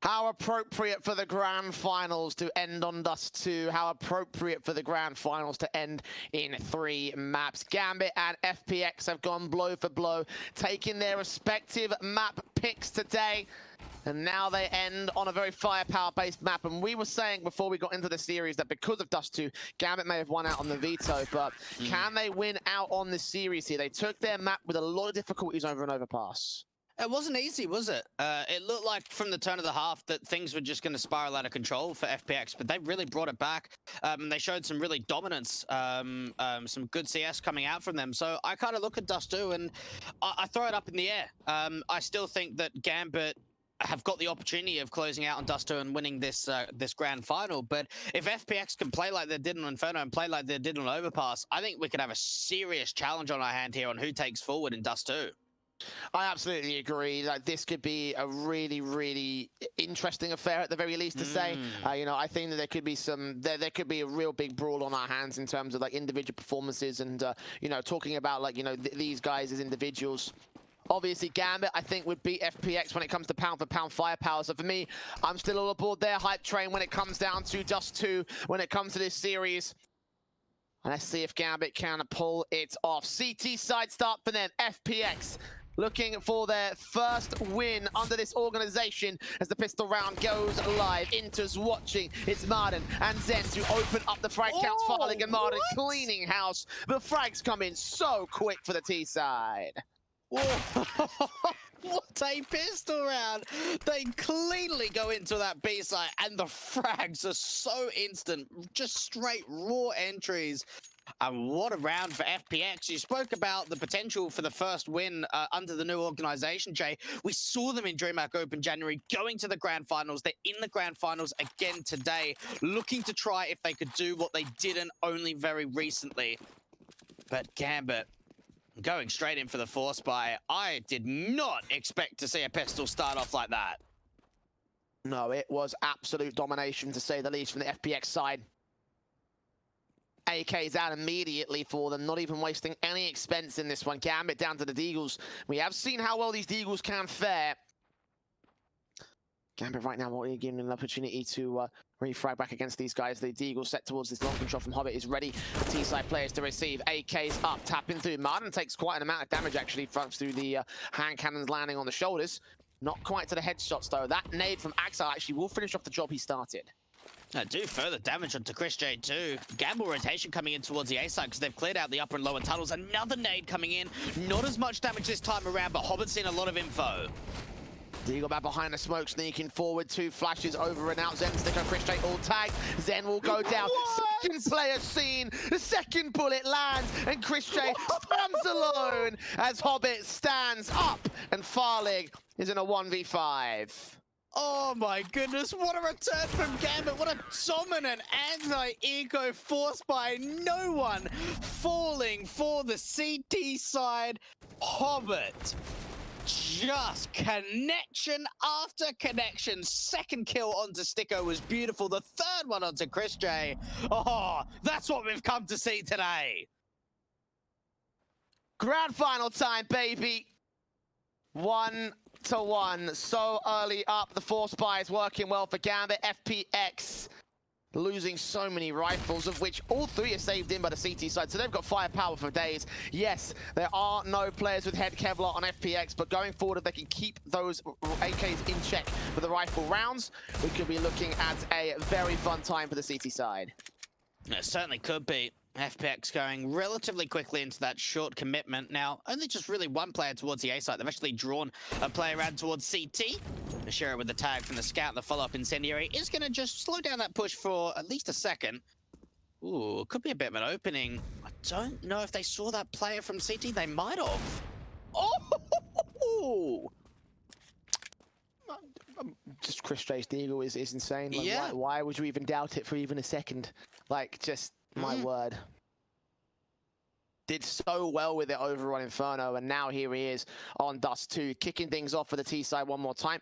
How appropriate for the grand finals to end on Dust2. How appropriate for the grand finals to end in 3 maps. Gambit and FPX have gone blow for blow, taking their respective map picks today. And now they end on a very firepower-based map. And we were saying before we got into the series that because of Dust2, Gambit may have won out on the veto, but can they win out on this series here? They took their map with a lot of difficulties over an overpass. It wasn't easy, was it? It looked like from the turn of the half that things were just going to spiral out of control for FPX, but they really brought it back. They showed some really dominance, some good CS coming out from them. So I kind of look at Dust2 and I throw it up in the air. I still think that Gambit have got the opportunity of closing out on Dust2 and winning this this grand final. But if FPX can play like they did on Inferno and play like they did on Overpass, I think we could have a serious challenge on our hand here on who takes forward in Dust2. I absolutely agree. Like, this could be a really, really interesting affair at the very least to say. You know, I think that there could be some, there could be a real big brawl on our hands in terms of like individual performances and, you know, talking about like, you know, these guys as individuals. Obviously, Gambit, I think, would beat FPX when it comes to pound-for-pound firepower. So for me, I'm still all aboard their hype train when it comes down to Dust2, when it comes to this series. And let's see if Gambit can pull it off. CT side start for them. FPX looking for their first win under this organization as the pistol round goes live. Interz watching. It's Maden and zehN to open up the frag counts. Farlig and Maden cleaning house. The frags come in so quick for the T side. What a pistol round! They cleanly go into that B site and the frags are so instant, just straight raw entries. And what a round for FPX. You spoke about the potential for the first win under the new organization, Jay. We saw them in DreamHack Open January going to the grand finals. They're in the grand finals again today, looking to try if they could do what they didn't only very recently. But Gambit going straight in for the force buy. I did not expect to see a pistol start off like that. No, it was absolute domination, to say the least, from the FPX side. AK's out immediately for them, not even wasting any expense in this one. Gambit down to the Deagles. We have seen how well these Deagles can fare. Gambit right now, what are you giving an opportunity to refrag back against these guys? The Deagle set towards this long control from Hobbit is ready for T-side players to receive. AK's up, tapping through. Maden takes quite an amount of damage actually through the hand cannons landing on the shoulders. Not quite to the headshots though. That nade from Axel actually will finish off the job he started. Do further damage onto chrisj too. Gamble rotation coming in towards the A side because they've cleared out the upper and lower tunnels. Another nade coming in. Not as much damage this time around, but Hobbit's seen a lot of info. Deagle back behind the smoke, sneaking forward. 2 flashes over and out. zehN, STYKO, chrisj all tagged. zehN will go down. Second player seen. The second bullet lands, and chrisj stands alone as Hobbit stands up, and Farlig is in a 1v5. Oh my goodness, what a return from Gambit. What a dominant anti-eco force by no one falling for the CT side. Hobbit. Just connection after connection. Second kill onto STYKO was beautiful. The third one onto chrisj. Oh, that's what we've come to see today. Grand final time, baby. 1-1. So early up. The force buy is working well for Gambit. FPX losing so many rifles, of which all 3 are saved in by the CT side, so they've got firepower for days. Yes, there are no players with head Kevlar on FPX, but going forward, if they can keep those AKs in check for the rifle rounds, we could be looking at a very fun time for the CT side. It certainly could be. FPX going relatively quickly into that short commitment. Now, only just really one player towards the A site. They've actually drawn a player around towards CT. Mashira with the tag from the scout, the follow-up incendiary is going to just slow down that push for at least a second. Ooh, could be a bit of an opening. I don't know if they saw that player from CT. They might have. Oh! Just chrisj's Deagle is insane. Like, yeah. Why would you even doubt it for even a second? Like, just... my word. Did so well with it over on Inferno, and now here he is on Dust2, kicking things off for the T side one more time.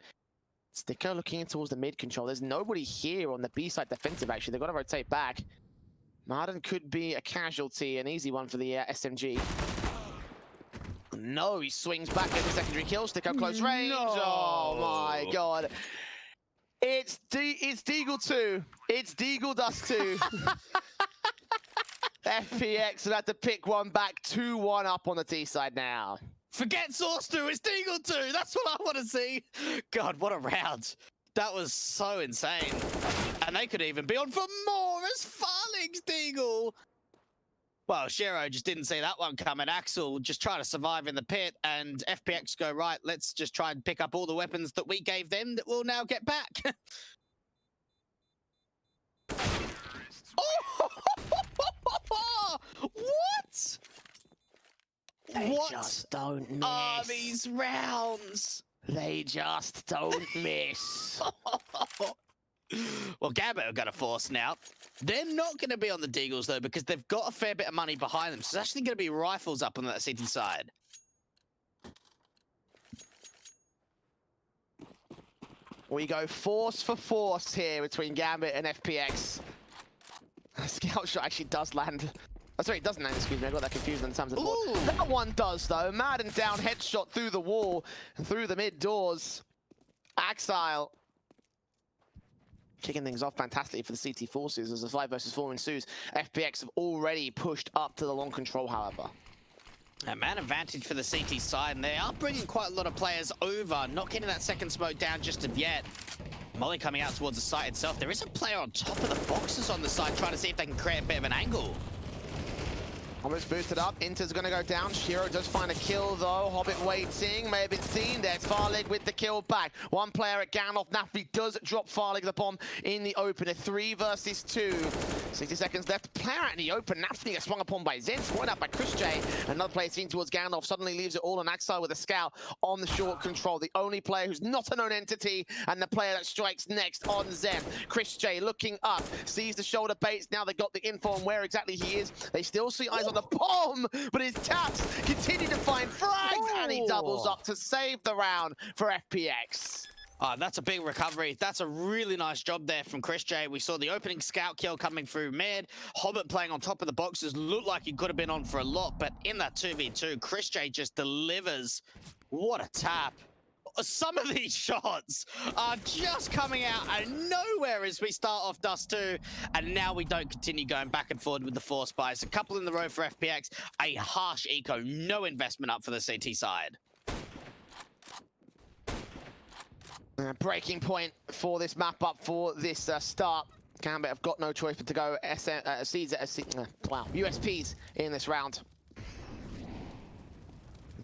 STYKO looking in towards the mid control. There's nobody here on the B side defensive, actually. They've got to rotate back. Maden could be a casualty, an easy one for the SMG. No, he swings back, gets a secondary kill. STYKO close range. No. Oh my god. It's Deagle 2. It's Deagle Dust2. FPX will have to pick one back, 2-1 up on the T side now. Forget Source 2, it's Deagle 2. That's what I want to see. God, what a round. That was so insane. And they could even be on for more as Farlig's Deagle. Well, Shiro just didn't see that one coming. Axel just trying to survive in the pit, and FPX go, right, let's just try and pick up all the weapons that we gave them that we'll now get back. Oh! What? They just don't miss. Are these rounds? They just don't miss. Well, Gambit are going to force now. They're not going to be on the Deagles, though, because they've got a fair bit of money behind them. So it's actually going to be rifles up on that city side. We go force for force here between Gambit and FPX. Scout shot actually does land. Oh, sorry, it doesn't land, excuse me. I got that confused in terms of the board. That one does, though. Maden down, headshot through the wall and through the mid doors. Axile kicking things off fantastically for the CT forces as the 5 versus 4 ensues. FPX have already pushed up to the long control, however. A man advantage for the CT side, and they are bringing quite a lot of players over, not getting that second smoke down just of yet. Molly coming out towards the site itself. There is a player on top of the boxes on the side trying to see if they can create a bit of an angle. Hobbit's boosted up. Inter's going to go down. Shiro does find a kill, though. Hobbit waiting. May have been seen. There's Farlig with the kill back. One player at Gandalf. nafany does drop Farlig the bomb in the open. A 3 versus 2. 60 seconds left. Player out in the open. nafany gets swung upon by zehN. Swung up by chrisj. Another player seen towards Gandalf. Suddenly leaves it all on Axile with a scout on the short control. The only player who's not a known entity, and the player that strikes next on zehN. chrisj looking up. Sees the shoulder baits. Now they got the info on where exactly he is. They still see eyes on the bomb, but his taps continue to find frags, and he doubles up to save the round for FPX. That's a big recovery. That's a really nice job there from chrisj. We saw the opening scout kill coming through mid. Hobbit playing on top of the boxes. Looked like he could have been on for a lot, but in that 2v2, chrisj just delivers. What a tap. Some of these shots are just coming out of nowhere as we start off Dust2, and now we don't continue going back and forward with the force buys. A couple in the row for FPX, a harsh eco, no investment up for the CT side. Breaking point for this map up for this start. Gambit have got no choice but to go USPs in this round.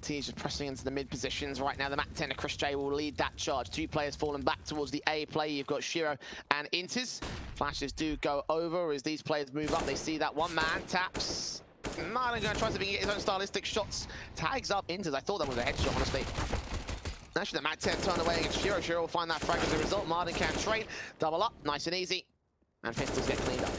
T is just pressing into the mid positions right now. The Maden chrisj will lead that charge. 2 players falling back towards the A play. You've got Shiro and interz. Flashes do go over as these players move up. They see that one man taps. Maden going to try to get his own stylistic shots. Tags up interz. I thought that was a headshot, honestly. Actually, the Maden turned away against Shiro. Shiro will find that frag as a result. Maden can trade. Double up. Nice and easy. And pistols get cleaned up.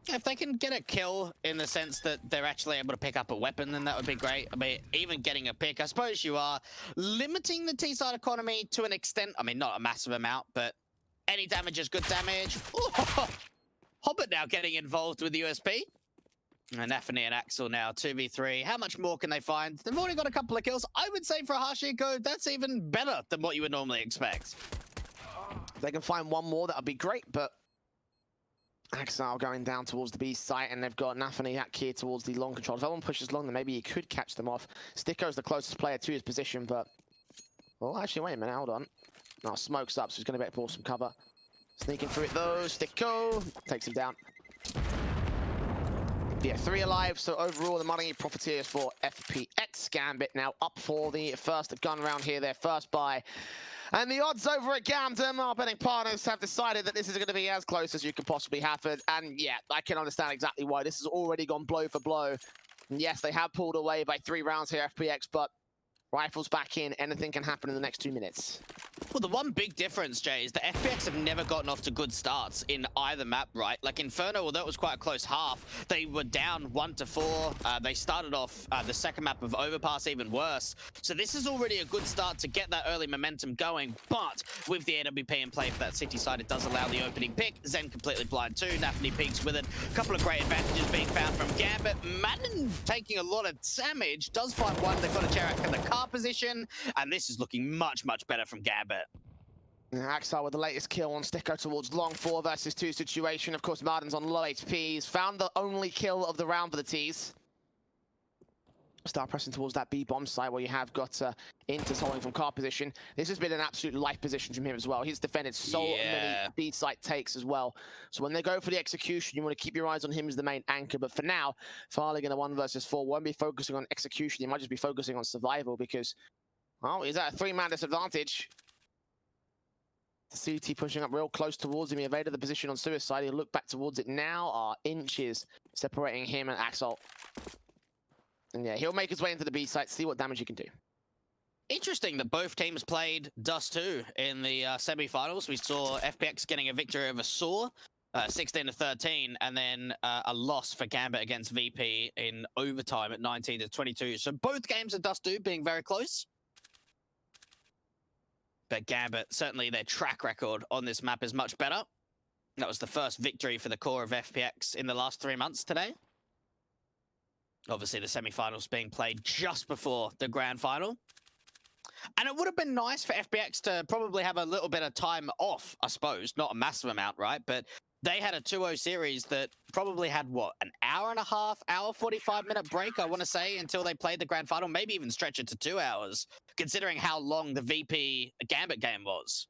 If they can get a kill in the sense that they're actually able to pick up a weapon, then that would be great. I mean, even getting a pick, I suppose you are limiting the T-side economy to an extent. I mean, not a massive amount, but any damage is good damage. Oh, Hobbit now getting involved with the USP. And nafany and Axel now, 2v3. How much more can they find? They've already got a couple of kills. I would say for a harsh eco, that's even better than what you would normally expect. If they can find one more, that would be great, but Axile going down towards the B site, and they've got nafany back here towards the long control. If everyone pushes long, then maybe he could catch them off. STYKO's the closest player to his position, but... Well, actually, wait a minute, hold on. No, smoke's up, so he's going to be able to pull some cover. Sneaking through it, though. STYKO takes him down. Yeah, 3 alive, so overall the money profiteers for FPX. Gambit now up for the first gun round here, their first buy. And the odds over at Gamden, our betting partners have decided that this is going to be as close as you could possibly have it. And yeah, I can understand exactly why. This has already gone blow for blow. And yes, they have pulled away by 3 rounds here, FPX, but rifles back in, anything can happen in the next 2 minutes. Well, the one big difference, Jay, is that FPX have never gotten off to good starts in either map, right? Like Inferno, although it was quite a close half, they were down 1-4. They started off the second map of Overpass even worse. So this is already a good start to get that early momentum going. But with the AWP in play for that city side, it does allow the opening pick. zehN completely blind too. nafany peeks with it. A couple of great advantages being found from Gambit. Maden taking a lot of damage. Does find one. They've got a Cherak in the car position. And this is looking much, much better from Gambit. Axel with the latest kill on STYKO towards long 4 versus 2 situation. Of course, Maden's on low HP. He's found the only kill of the round for the T's. Start pressing towards that B bomb site where you have got interz holding from car position. This has been an absolute life position from him as well. He's defended so many B site takes as well. So when they go for the execution, you want to keep your eyes on him as the main anchor. But for now, Farlig in a 1 versus 4 won't be focusing on execution. He might just be focusing on survival because, well, he's at a 3-man disadvantage. The CT pushing up real close towards him. He evaded the position on suicide. He'll look back towards it now. Are inches separating him and Axel. And yeah, he'll make his way into the B site, see what damage he can do. Interesting that both teams played Dust2 in the semi-finals. We saw FPX getting a victory over Saw, 16-13, and then a loss for Gambit against VP in overtime at 19-22. So both games of Dust2 being very close. But Gambit, certainly their track record on this map is much better. That was the first victory for the core of FPX in the last 3 months today. Obviously, the semi-finals being played just before the grand final. And it would have been nice for FPX to probably have a little bit of time off, I suppose. Not a massive amount, right? But they had a 2-0 series that probably had, what, an hour and a half, hour 45-minute break, I want to say, until they played the grand final. Maybe even stretch it to 2 hours, considering how long the VP Gambit game was.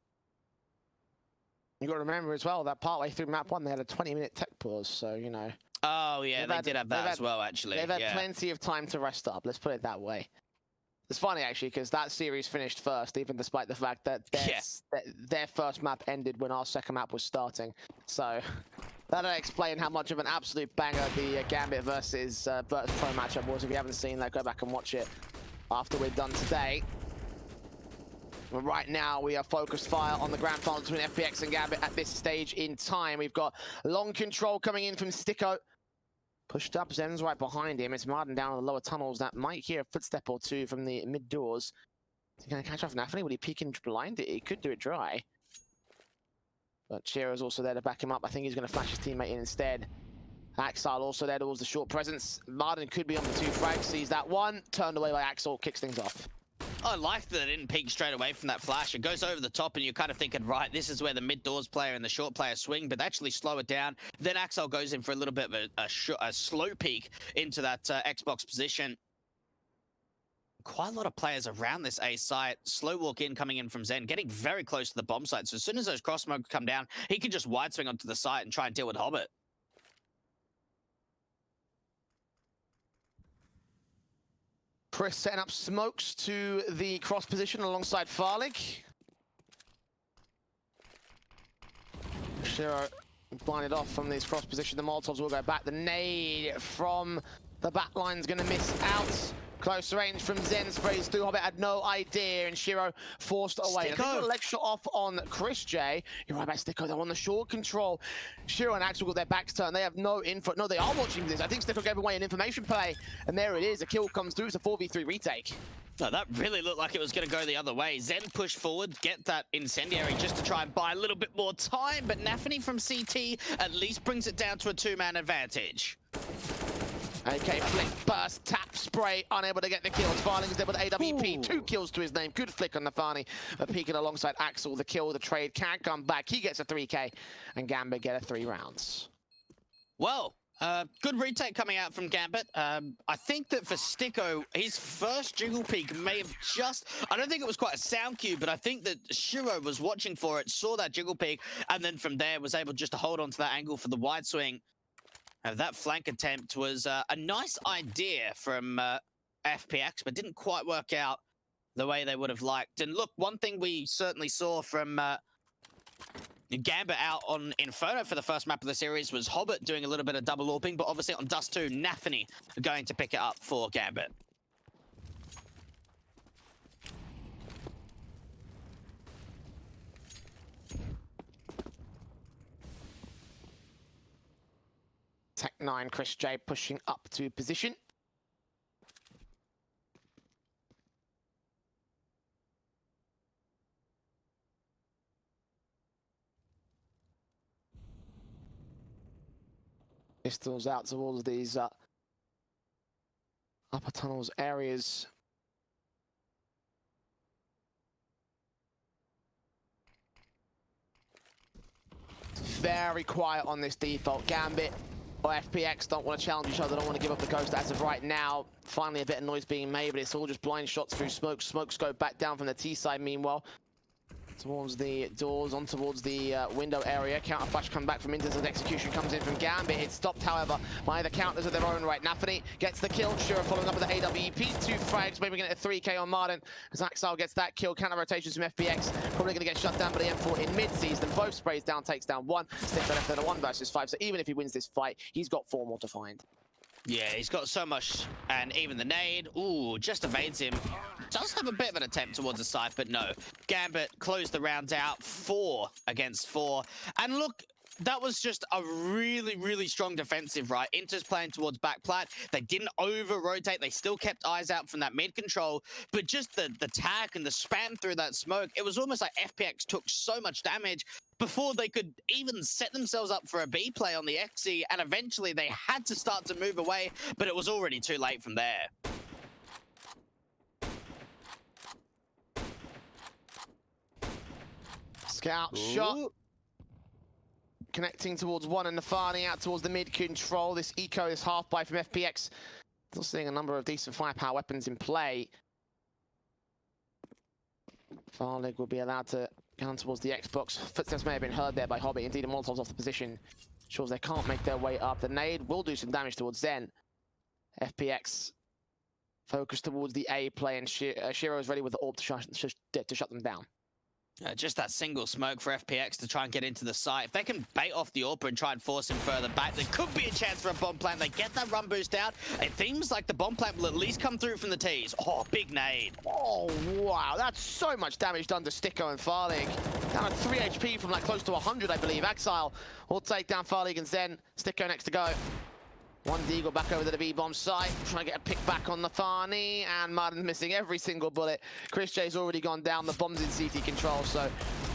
You got to remember as well that partway through map 1, they had a 20-minute tech pause, so, you know. Oh, yeah, they did have that as well, actually. They've had plenty of time to rest up, let's put it that way. It's funny, actually, because that series finished first, even despite the fact that their first map ended when our second map was starting. So that'll explain how much of an absolute banger the Gambit versus Pro matchup was. If you haven't seen that, go back and watch it after we're done today. But right now, we are focused fire on the grand final between FPX and Gambit at this stage in time. We've got long control coming in from STYKO. Pushed up, zehN's right behind him. It's Maden down in the lower tunnels. That might hear a footstep or two from the mid doors. Is he going to catch off nafany? Will he peek and blind it? He could do it dry. But Chiro's also there to back him up. I think he's going to flash his teammate in instead. Axel also there towards the short presence. Maden could be on the 2 frags. Sees that one. Turned away by Axel. Kicks things off. I like that it didn't peek straight away from that flash. It goes over the top and you're kind of thinking, right, this is where the mid-doors player and the short player swing, but they actually slow it down. Then Axel goes in for a little bit of a slow peek into that Xbox position. Quite a lot of players around this A site. Slow walk in coming in from zehN, getting very close to the bomb site. So as soon as those cross smokes come down, he can just wide swing onto the site and try and deal with Hobbit. chrisj setting up smokes to the cross position alongside Farlig. Shiro blinded off from this cross position. The Molotovs will go back. The nade from the back line's going to miss out. Close range from zehN, sprays through. Hobbit had no idea, and Shiro forced away. I think a leg shot off on chrisj. You're right about STYKO, they're on the short control. Shiro and Axel got their backs turned. They have no info. No, they are watching this. I think STYKO gave away an information play, and there it is. A kill comes through. It's a 4v3 retake. No, that really looked like it was going to go the other way. zehN pushed forward, get that incendiary just to try and buy a little bit more time, but nafany from CT at least brings it down to a 2-man advantage. Okay, flick, burst, tap, spray, unable to get the kills. Farlig is there with AWP, 2 kills to his name. Good flick on nafany, peeking alongside Axel. The kill, the trade can't come back. He gets a 3k, and Gambit get a 3 rounds. Well, good retake coming out from Gambit. I think that for STYKO, his first jiggle peek may have just... I don't think it was quite a sound cue, but I think that Shiro was watching for it, saw that jiggle peek, and then from there was able just to hold on to that angle for the wide swing. That flank attempt was a nice idea from FPX, but didn't quite work out the way they would have liked. And look, one thing we certainly saw from Gambit out on Inferno for the first map of the series was Hobbit doing a little bit of double AWPing, but obviously on Dust2, nafany going to pick it up for Gambit. Tech 9, chrisj pushing up to position. Pistols out towards these upper tunnels areas. very quiet on this default. Gambit or FPX don't want to challenge each other, don't want to give up the ghost as of right now. Finally, a bit of noise being made, but it's all just blind shots through smoke. Smokes go back down from the T side, meanwhile. Towards the doors, on towards the window area. Counter flash come back from interz. Execution comes in from Gambit. It's stopped, however, by the counters of their own right. nafany gets the kill. Shura following up with the AWP. 2 frags, maybe going to get a 3K on Maden. As Axile gets that kill. Counter rotations from FPX. Probably going to get shut down by the M4 in mid-season. Both sprays down, takes down 1. Sticks left in a 1 versus 5. So even if he wins this fight, he's got 4 more to find. Yeah, he's got so much, and even the nade, ooh, just evades him. Does have a bit of an attempt towards the side, but no. Gambit closed the rounds out, 4 against 4. And look, that was just a really, really strong defensive, right? interz playing towards back plat. They didn't over-rotate. They still kept eyes out from that mid-control. But just the tag and the spam through that smoke, it was almost like FPX took so much damage before they could even set themselves up for a B play on the XE, and eventually they had to start to move away, but it was already too late from there. Scout shot. Connecting towards 1 and nafany out towards the mid control. This eco, this half buy from FPX. Still seeing a number of decent firepower weapons in play. Farlig will be allowed to go towards the Xbox. Footsteps may have been heard there by Hobbit. Indeed, the Molotov's off the position. Shows they can't make their way up. The nade will do some damage towards zehN. FPX focused towards the A play, and Shiro is ready with the orb to shut them down. Just that single smoke for FPX to try and get into the site. If they can bait off the AWP and try and force him further back, there could be a chance for a bomb plant. They get that run boost out. It seems like the bomb plant will at least come through from the T's. Oh, big nade. Oh, wow. That's so much damage done to STYKO and Farlig. Down at 3 HP from like close to 100, I believe. Axile will take down Farlig and zehN. STYKO next to go. 1 Deagle back over to the B-bomb site, trying to get a pick back on nafany, and Maden's missing every single bullet. chrisj's already gone down, the bomb's in CT control, so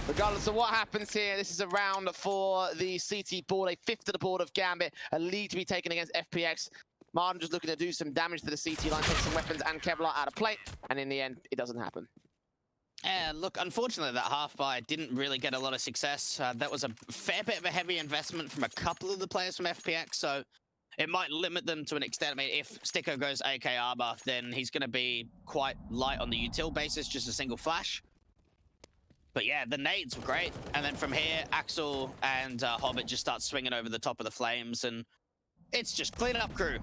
regardless of what happens here, this is a round for the CT board, a 5th to the board of Gambit, a lead to be taken against FPX. Maden just looking to do some damage to the CT line, take some weapons and Kevlar out of play, and in the end, it doesn't happen. And look, unfortunately, that half buy didn't really get a lot of success. That was a fair bit of a heavy investment from a couple of the players from FPX, so it might limit them to an extent. I mean, if STYKO goes AK armor, then he's going to be quite light on the util basis, just a single flash. But yeah, the nades were great. And then from here, Axel and Hobbit just start swinging over the top of the flames, and it's just clean up crew.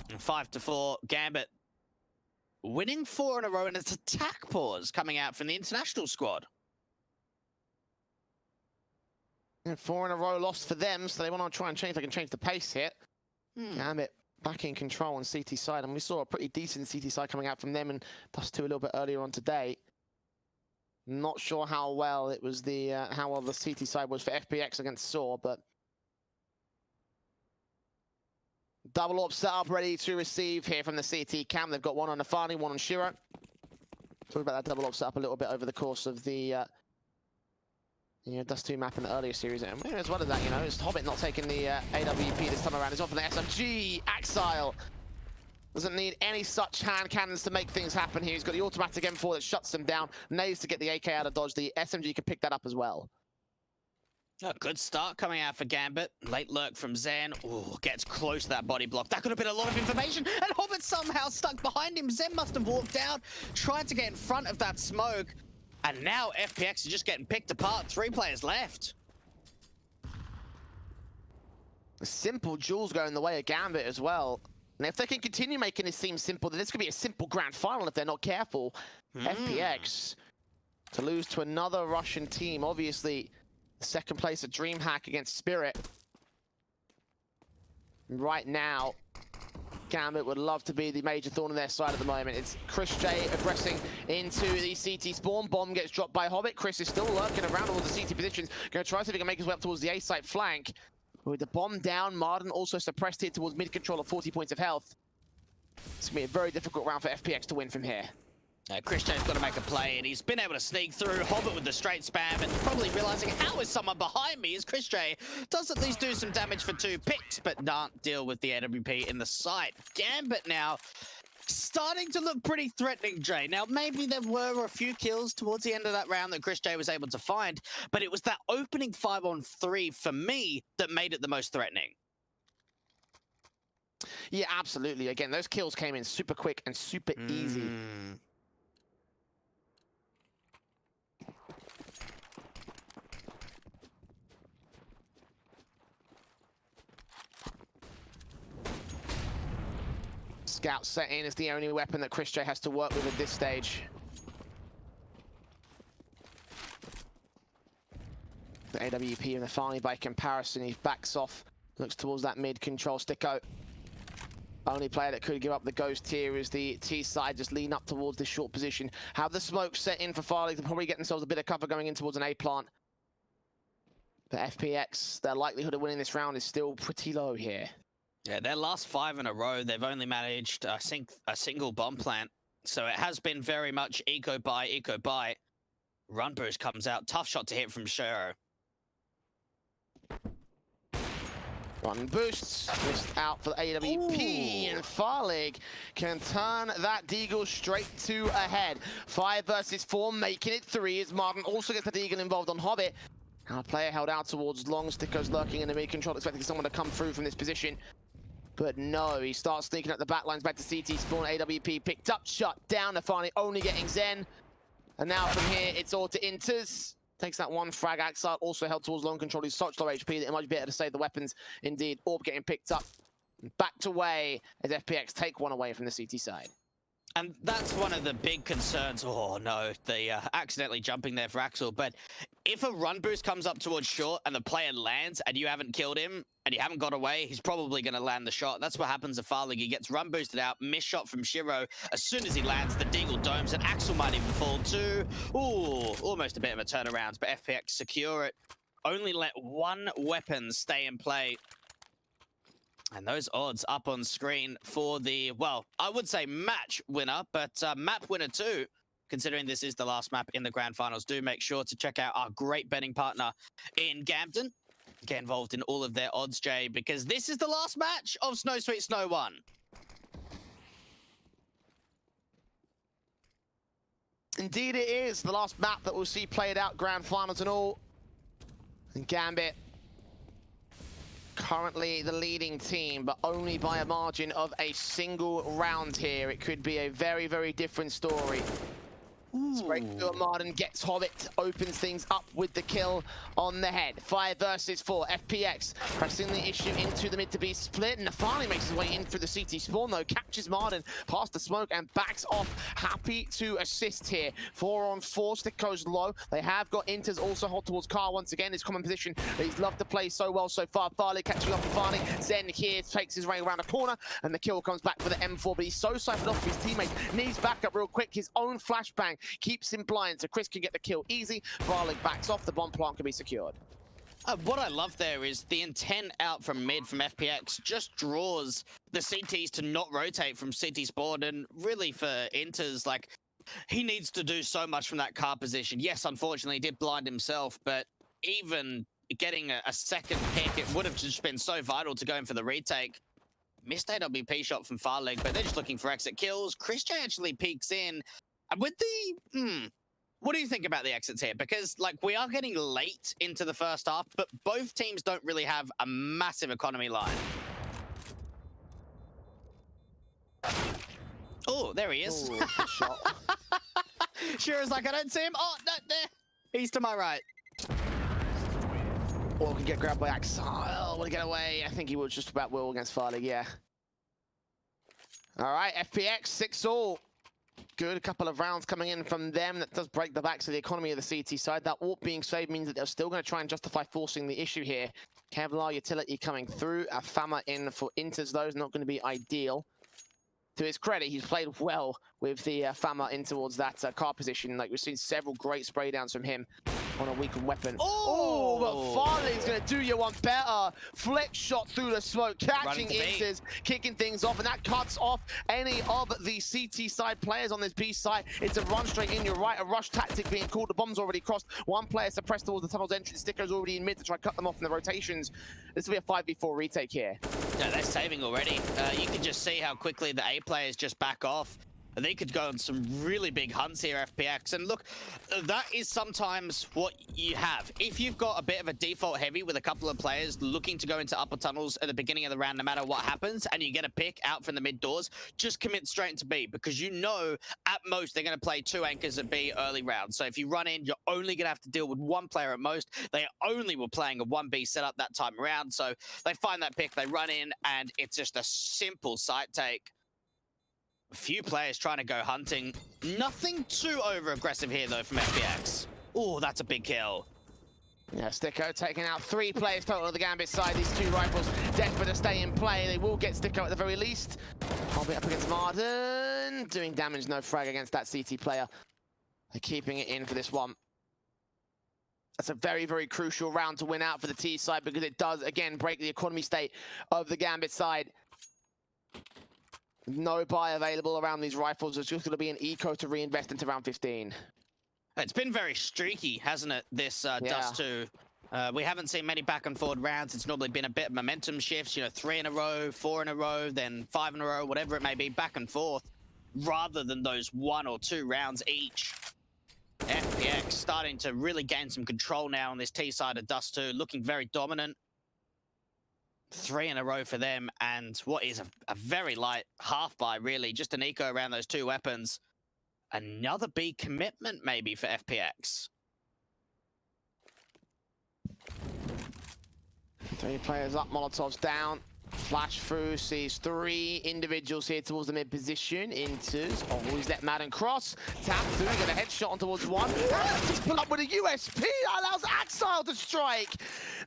And 5-4, Gambit winning 4 in a row, and it's attack pause coming out from the international squad. And 4 in a row lost for them, so they want to try and change. They can change the pace here. Gambit back in control on CT side, and we saw a pretty decent CT side coming out from them and Dust2 a little bit earlier on today. Not sure how well it was how well the CT side was for FPX against SAW, but double AWP setup ready to receive here from the CT cam. They've got 1 on nafany, 1 on Shiro. Talk about that double AWP setup a little bit over the course of the Dust2 map in the earlier series, and as well as that, it's Hobbit not taking the AWP this time around. He's off for the SMG. Axile doesn't need any such hand cannons to make things happen here. He's got the automatic M4 that shuts them down. Nades to get the AK out of dodge. The SMG can pick that up as well. A good start coming out for Gambit. Late lurk from zehN. Ooh, gets close to that body block. That could have been a lot of information, and Hobbit somehow stuck behind him. zehN must have walked out, tried to get in front of that smoke. And now FPX is just getting picked apart. 3 players left. A simple duels going the way of Gambit as well. And if they can continue making it seem simple, then this could be a simple grand final if they're not careful. FPX to lose to another Russian team. Obviously, second place at DreamHack against Spirit. Right now, Gambit would love to be the major thorn on their side at the moment. It's chrisj aggressing into the CT spawn. Bomb gets dropped by Hobbit. Chris is still lurking around all the CT positions. Going to try to see if he can make his way up towards the A site flank. With the bomb down, Maden also suppressed here towards mid-control of 40 points of health. It's going to be a very difficult round for FPX to win from here. chrisj's got to make a play, and he's been able to sneak through. Hobbit with the straight spam, and probably realizing, how is someone behind me? As chrisj does at least do some damage for 2 picks, but can't deal with the AWP in the site. Gambit now starting to look pretty threatening, Jay. Now, maybe there were a few kills towards the end of that round that chrisj was able to find, but it was that opening 5-on-3 for me that made it the most threatening. Yeah, absolutely. Again, those kills came in super quick and super easy. Scout set in is the only weapon that chrisj has to work with at this stage. The AWP and the Farlig by comparison, he backs off, looks towards that mid control. STYKO, only player that could give up the ghost here is the T side, just lean up towards this short position. Have the smoke set in for Farlig to probably get themselves a bit of cover going in towards an A plant. But FPX, their likelihood of winning this round is still pretty low here. Yeah, their last 5 in a row, they've only managed, I think, a single bomb plant. So it has been very much eco buy. Run boost comes out. Tough shot to hit from zehN. Run boosts, missed out for the AWP, and Farlig can turn that Deagle straight to ahead. 5 versus 4, making it 3 as Maden also gets the Deagle involved on Hobbit. Now a player held out towards long. STYKO's lurking in the mid control, expecting someone to come through from this position. But no, he starts sneaking up the back lines back to CT spawn. AWP picked up, shut down. Nafany only getting zehN. And now from here, it's all to interz. Takes that one frag. Axel also held towards long control. He's such low HP that it might be better to save the weapons. Indeed, Orb getting picked up. Backed away as FPX take one away from the CT side. And that's one of the big concerns. Oh no, they accidentally jumping there for Axel. But if a run boost comes up towards short and the player lands and you haven't killed him and you haven't got away, he's probably going to land the shot. That's what happens to Farlig. He gets run boosted out, miss shot from zehN. As soon as he lands, the Deagle domes and Axel might even fall too. Ooh, almost a bit of a turnaround, but FPX secure it. Only let one weapon stay in play. And those odds up on screen for the, well, I would say match winner, but map winner too, considering this is the last map in the grand finals. Do make sure to check out our great betting partner in Gambit. Get involved in all of their odds, Jay, because this is the last match of Snow Sweet Snow 1. Indeed it is the last map that we'll see played out, grand finals and all. And Gambit, currently the leading team, but only by a margin of a single round here. It could be a very, very different story. Straight through Maden, gets Hobbit, opens things up with the kill on the head. 5 versus 4, FPX pressing the issue into the mid to be split, and Nafany makes his way in through the CT spawn though, captures Maden past the smoke and backs off. Happy to assist here. 4-on-4, STYKO's low. They have got interz also hold towards Car once again, his common position that he's loved to play so well so far. Farlig catching up with Farlig. zehN here takes his way around a corner, and the kill comes back for the M4, but he's so siphoned off his teammates. Needs backup real quick. His own flashbang keeps him blind, so chrisj can get the kill easy. Farlig backs off, the bomb plant can be secured. What I love there is the intent out from mid from FPX just draws the CTs to not rotate from CT spawn, and really for interz, like, he needs to do so much from that car position. Yes, unfortunately, he did blind himself, but even getting a second pick, it would have just been so vital to go in for the retake. Missed AWP shot from Farlig, but they're just looking for exit kills. chrisj actually peeks in. And with the, what do you think about the exits here? Because, like, we are getting late into the first half, but both teams don't really have a massive economy line. Oh, there he is. Ooh, good shot. zehN's like, I don't see him. Oh, no, there. He's to my right. Or can get grabbed by Axel. Oh, want to get away. I think he was just about will against Farlig, yeah. All right, FPX, 6-all. Good couple of rounds coming in from them. That does break the backs of the economy of the CT side. That warp being saved means that they're still going to try and justify forcing the issue here. Kevlar utility coming through. A Fama in for interz, though, is not going to be ideal. To his credit, he's played well with the Fama in towards that car position. Like, we've seen several great spray downs from him on a weakened weapon. Oh, but Farlig's going to do you one better. Flick shot through the smoke, catching interz, kicking things off, and that cuts off any of the CT side players on this B side. It's a run straight in, you're right, a rush tactic being called. The bomb's already crossed. One player suppressed towards the tunnel's entrance. STYKO's already in mid to try to cut them off in the rotations. This will be a 5v4 retake here. No, they're saving already. You can just see how quickly the A players just back off. They could go on some really big hunts here, FPX. And look, that is sometimes what you have. If you've got a bit of a default heavy with a couple of players looking to go into upper tunnels at the beginning of the round, no matter what happens, and you get a pick out from the mid doors, just commit straight into B, because you know at most they're going to play 2 anchors at B early round. So if you run in, you're only going to have to deal with 1 player at most. They only were playing a 1B setup that time around. So they find that pick, they run in, and it's just a simple site take. A few players trying to go hunting. Nothing too over-aggressive here, though, from FPX. Oh, that's a big kill. Yeah, STYKO taking out 3 players total on the Gambit side. These 2 rifles desperate to stay in play. They will get STYKO at the very least. Hobbit up against Maden. Doing damage, no frag against that CT player. They're keeping it in for this one. That's a very, very crucial round to win out for the T side, because it does, again, break the economy state of the Gambit side. No buy available around these rifles. It's just going to be an eco to reinvest into round 15. It's been very streaky, hasn't it, this Dust2? We haven't seen many back and forward rounds. It's normally been a bit of momentum shifts, you know, 3 in a row, 4 in a row, then 5 in a row, whatever it may be, back and forth, rather than those 1 or 2 rounds each. FPX starting to really gain some control now on this T side of Dust2, looking very dominant. 3 in a row for them, and what is a very light half buy, really. Just an eco around those 2 weapons. Another B commitment, maybe, for FPX. 3 players up, Molotov's down. Flash through, sees 3 individuals here towards the mid position. Interz, always let Maden cross. Tap through, get a headshot on towards 1. Just pull up with a USP, that allows Axile to strike.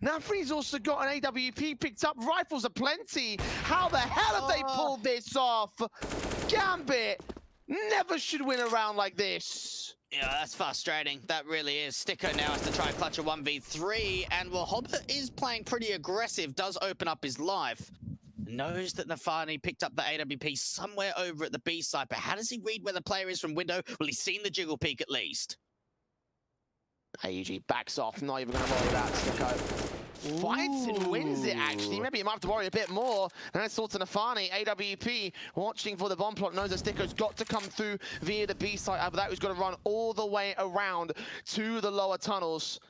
Nafany's also got an AWP picked up. Rifles are plenty. How the hell have they pulled this off? Gambit never should win a round like this. Yeah, that's frustrating. That really is. STYKO now has to try and clutch a 1v3, and well, Hobbit is playing pretty aggressive, does open up his life. Knows that nafany picked up the AWP somewhere over at the B side, but how does he read where the player is from window? Well, he's seen the jiggle peek at least. AUG backs off, not even going to worry about STYKO. Fights and wins it, actually. Maybe you might have to worry a bit more. And that's all to nafany. AWP watching for the bomb plot, knows that STYKO's got to come through via the B side. After that, he's got to run all the way around to the lower tunnels.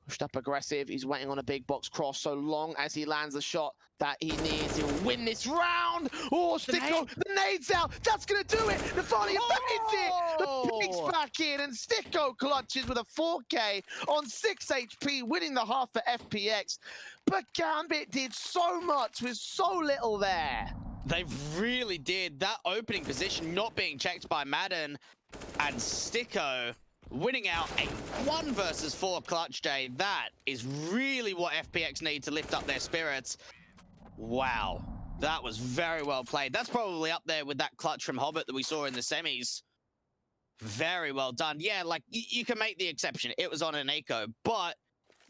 Pushed up aggressive. He's waiting on a big box cross so long as he lands the shot that he needs. He'll win this round. Oh, STYKO, the nade's out. That's going to do it. nafany evades it. The pig's back in, and STYKO clutches with a 4K on 6 HP, winning the half for FPX. But Gambit did so much with so little there. They really did. That opening position not being checked by Maden, and STYKO winning out a 1 versus 4 clutch day. That is really what FPX need to lift up their spirits. Wow, that was very well played. That's probably up there with that clutch from Hobbit that we saw in the semis. Very well done. Yeah, like, you can make the exception. It was on an eco, but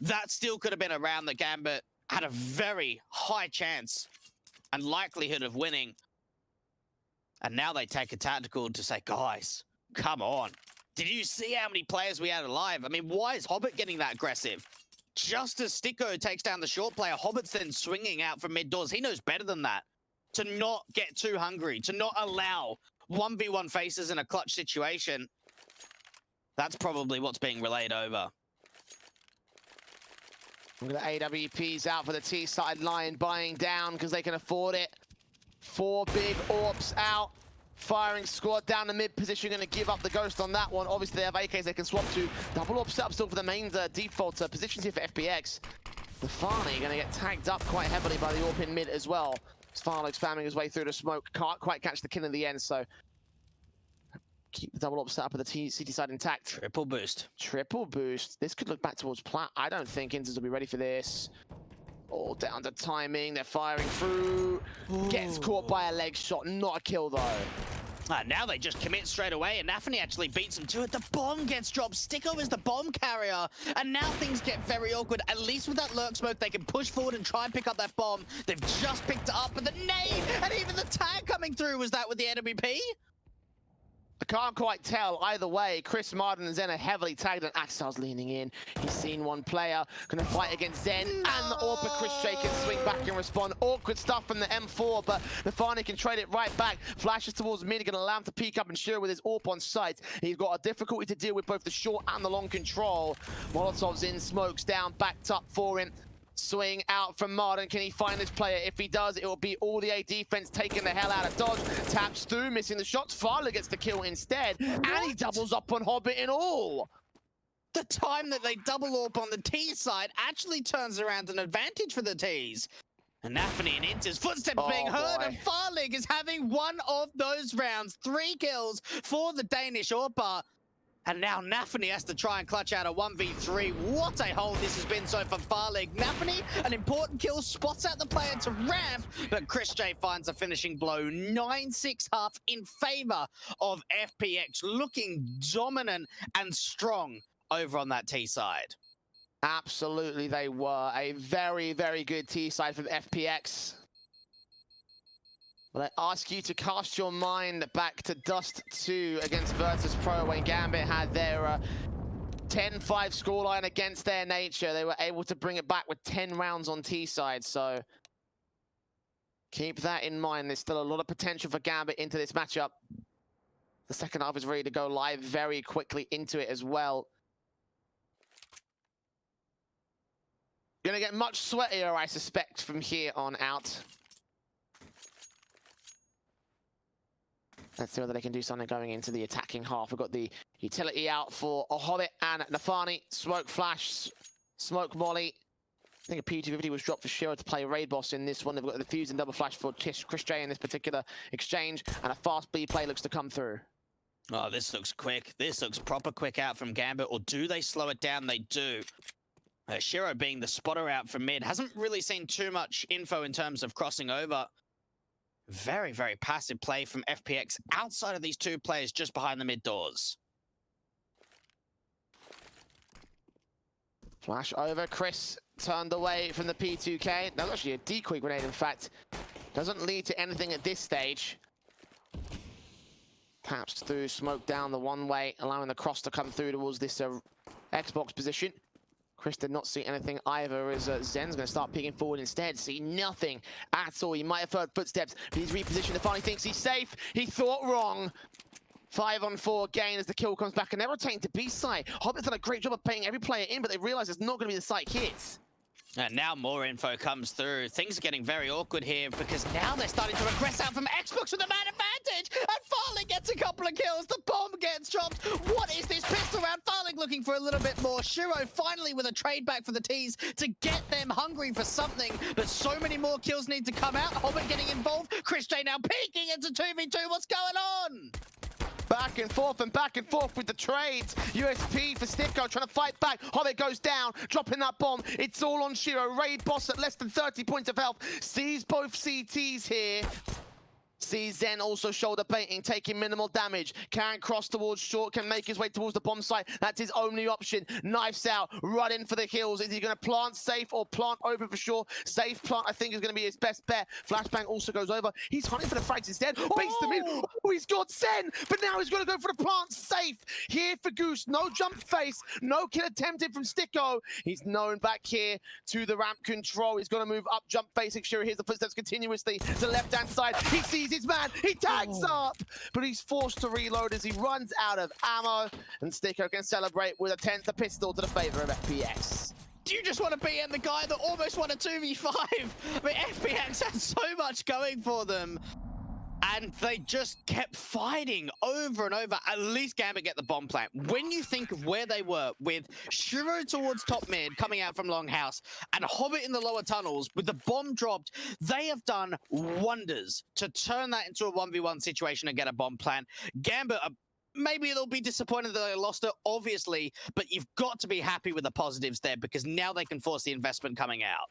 that still could have been a round that Gambit had a very high chance and likelihood of winning. And now they take a tactical to say, guys, come on. Did you see how many players we had alive? I mean, why is Hobbit getting that aggressive? Just as STYKO takes down the short player, Hobbit's then swinging out from mid doors. He knows better than that. To not get too hungry, to not allow 1v1 faces in a clutch situation. That's probably what's being relayed over. Look at the AWPs out for the T side line, buying down because they can afford it. 4 big AWPs out. Firing squad down the mid position, going to give up the ghost on that one. Obviously, they have AKs they can swap to. Double AWP set up still for the main default positions here for FPX. nafany going to get tagged up quite heavily by the AWP in mid as well. Farlig spamming his way through the smoke. Can't quite catch the kill in the end, so keep the double AWP set up with the CT side intact. Triple boost. Triple boost. This could look back towards plat. I don't think interz will be ready for this. All down to timing. They're firing through. Ooh. Gets caught by a leg shot. Not a kill, though. Now they just commit straight away, and nafany actually beats them to it. The bomb gets dropped. STYKO is the bomb carrier, and now things get very awkward. At least with that lurk smoke, they can push forward and try and pick up that bomb. They've just picked it up, but the nade and even the tag coming through, was that with the NWP? I can't quite tell either way. chrisj, Maden, and zehN are heavily tagged, and Axel's leaning in. He's seen one player. Gonna fight against zehN, and the AWP, chrisj can swing back and respond. Awkward stuff from the M4, but nafany can trade it right back. Flashes towards mid, gonna allow him to peek up and shiro with his AWP on sight. He's got a difficulty to deal with both the short and the long control. Molotov's in, smokes down, backed up for him. Swing out from Maden. Can he find this player? If he does, it will be all the A defense taking the hell out of dodge. Taps through, missing the shots. Farlig gets the kill instead. And he doubles up on Hobbit and all. The time that they double AWP on the T side actually turns around an advantage for the Ts. And nafany and interz footsteps being heard, and Farlig is having one of those rounds. 3 kills for the Danish AWPer. And now nafany has to try and clutch out a 1v3. What a hold this has been so for Farlig. nafany, an important kill, spots out the player to ramp, but chrisj finds a finishing blow. 9-6 half in favor of FPX, looking dominant and strong over on that T side. Absolutely, they were. A very, very good T side from FPX. Well, I ask you to cast your mind back to Dust2 against Virtus Pro when Gambit had their 10-5 scoreline against their nature. They were able to bring it back with 10 rounds on T side, so keep that in mind. There's still a lot of potential for Gambit into this matchup. The second half is ready to go live very quickly into it as well. Gonna get much sweatier, I suspect, from here on out. Let's see whether they can do something going into the attacking half. We've got the utility out for a Hobbit and nafany. Smoke flash, smoke molly. I think a P250 was dropped for shiro to play raid boss in this one. They've got the fuse and double flash for chrisj in this particular exchange, and a fast B play looks to come through. Oh, this looks quick. This looks proper quick out from Gambit, or do they slow it down? They do. Shiro being the spotter out from mid, hasn't really seen too much info in terms of crossing over. Very, very passive play from FPX outside of these 2 players just behind the mid doors. Flash over, chrisj turned away from the P2K. That was actually a decoy grenade, in fact. Doesn't lead to anything at this stage. Taps through, smoke down the one way, allowing the cross to come through towards this Xbox position. chrisj did not see anything either, as zehN's going to start peeking forward instead. See nothing at all. He might have heard footsteps, but he's repositioned. Finally thinks he's safe. He thought wrong. 5-on-4 gain as the kill comes back, and they're rotating to B side. Hobbit's done a great job of paying every player in, but they realize it's not going to be the site hits. And now more info comes through. Things are getting very awkward here because now they're starting to regress out from Xbox with a man advantage. And Farlig gets a couple of kills. The bomb gets dropped. What is this pistol round? Farlig looking for a little bit more. Shiro finally with a trade back for the Ts to get them hungry for something. But so many more kills need to come out. Hobbit getting involved. chrisj now peeking into 2v2. What's going on? Back and forth with the trades. USP for STYKO trying to fight back. Hobbit goes down, dropping that bomb. It's all on Shiro. Raid boss at less than 30 points of health. Sees both CTs here. Sees zehN also shoulder baiting, taking minimal damage. Can cross towards short, can make his way towards the bomb site. That's his only option. Knifes out, running for the hills. Is he going to plant safe or plant open for sure? Safe plant, I think, is going to be his best bet. Flashbang also goes over. He's hunting for the frags instead. Baits them in. Oh, he's got zehN, but now he's going to go for the plant safe. Here for Gaules. No jump face, no kill attempted from STYKO. He's known back here to the ramp control. He's going to move up, jump facing Shiro. Here's the footsteps continuously to the left-hand side. He sees his man, he tags up, but he's forced to reload as he runs out of ammo, and STYKO can celebrate with a 10th pistol to the favor of FPX. Do you just want to be in the guy that almost won a 2v5? I mean, FPX had so much going for them, and they just kept fighting over and over. At least Gambit get the bomb plant. When you think of where they were with Shiro towards top mid coming out from Longhouse and Hobbit in the lower tunnels with the bomb dropped, they have done wonders to turn that into a 1v1 situation and get a bomb plant. Gambit, maybe they'll be disappointed that they lost it, obviously, but you've got to be happy with the positives there because now they can force the investment coming out.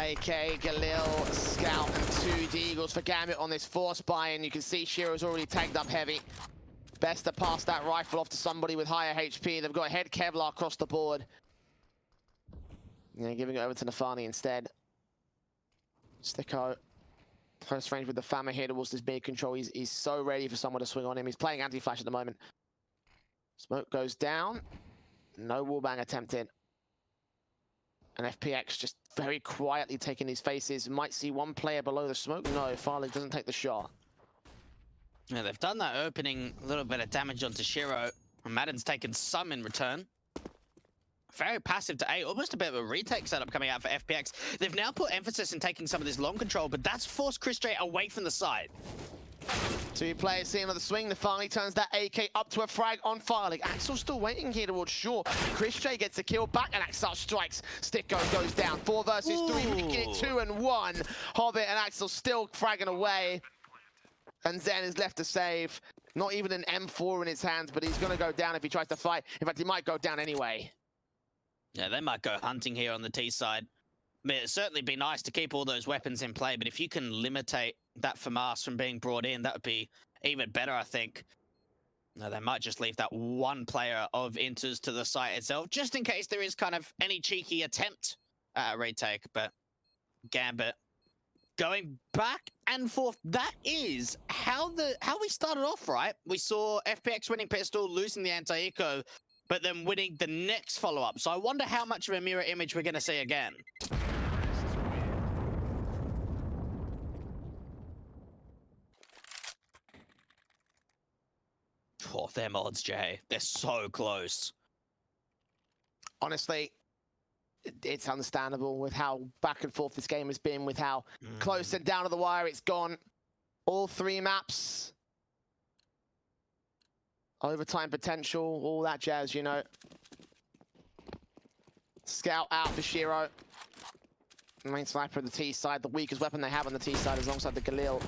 AK, Galil, Scout, and 2 Deagles for Gambit on this force buy, and you can see Shiro's already tagged up heavy. Best to pass that rifle off to somebody with higher HP. They've got head Kevlar across the board. Yeah, giving it over to nafany instead. STYKO, close range with the Fama here towards this mid control. He's so ready for someone to swing on him. He's playing anti-flash at the moment. Smoke goes down. No wallbang attempted. And FPX just very quietly taking these faces. Might see one player below the smoke. No, Farlig doesn't take the shot. Yeah, they've done that opening little bit of damage onto Shiro. And Maden's taken some in return. Very passive to A, almost a bit of a retake setup coming out for FPX. They've now put emphasis in taking some of this long control, but that's forced chrisj away from the side. 2 players seeing on the swing. Nafany turns that AK up to a frag on Farlig. Axel still waiting here towards shore. chrisj gets a kill back, and Axel strikes. STYKO goes down. 4 versus 3, making it 2 and 1. Hobbit and Axel still fragging away. And zehN is left to save. Not even an M4 in his hands, but he's going to go down if he tries to fight. In fact, he might go down anyway. Yeah, they might go hunting here on the T side. I mean, it'd certainly be nice to keep all those weapons in play, but if you can limitate that FAMAS from being brought in, that would be even better, I think. No, they might just leave that one player of interz to the site itself, just in case there is kind of any cheeky attempt at a retake. But Gambit going back and forth. That is how we started off, right? We saw FPX winning pistol, losing the anti-eco, but then winning the next follow-up. So I wonder how much of a mirror image we're going to see again. Oh, them odds, Jay. They're so close. Honestly, it's understandable with how back and forth this game has been, with how close and down to the wire it's gone. All 3 maps. Overtime potential, all that jazz, you know. Scout out for Shiro. Main sniper on the T side, the weakest weapon they have on the T side is alongside the Galil.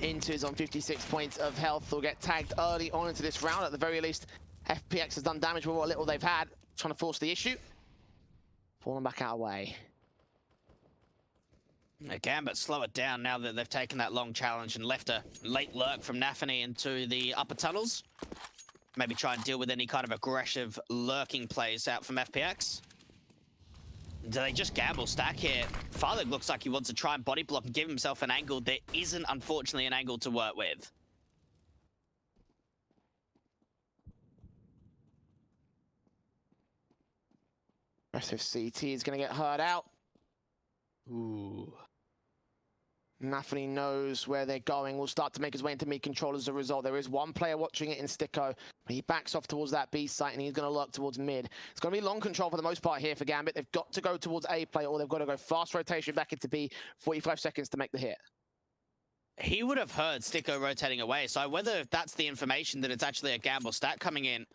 Interz on 56 points of health will get tagged early on into this round. At the very least, FPX has done damage with what little they've had, trying to force the issue. Falling back our way. Gambit slow it down now that they've taken that long challenge and left a late lurk from nafany into the upper tunnels. Maybe try and deal with any kind of aggressive lurking plays out from FPX. Do they just gamble stack here? Farlig looks like he wants to try and body block and give himself an angle. There isn't, unfortunately, an angle to work with. Aggressive CT is going to get hurt out. Ooh. nafany knows where they're going. Will start to make his way into mid-control as a result. There is one player watching it in STYKO. He backs off towards that B site, and he's going to lurk towards mid. It's going to be long control for the most part here for Gambit. They've got to go towards A play, or they've got to go fast rotation back into B. 45 seconds to make the hit. He would have heard STYKO rotating away, so whether that's the information that it's actually a gamble stat coming in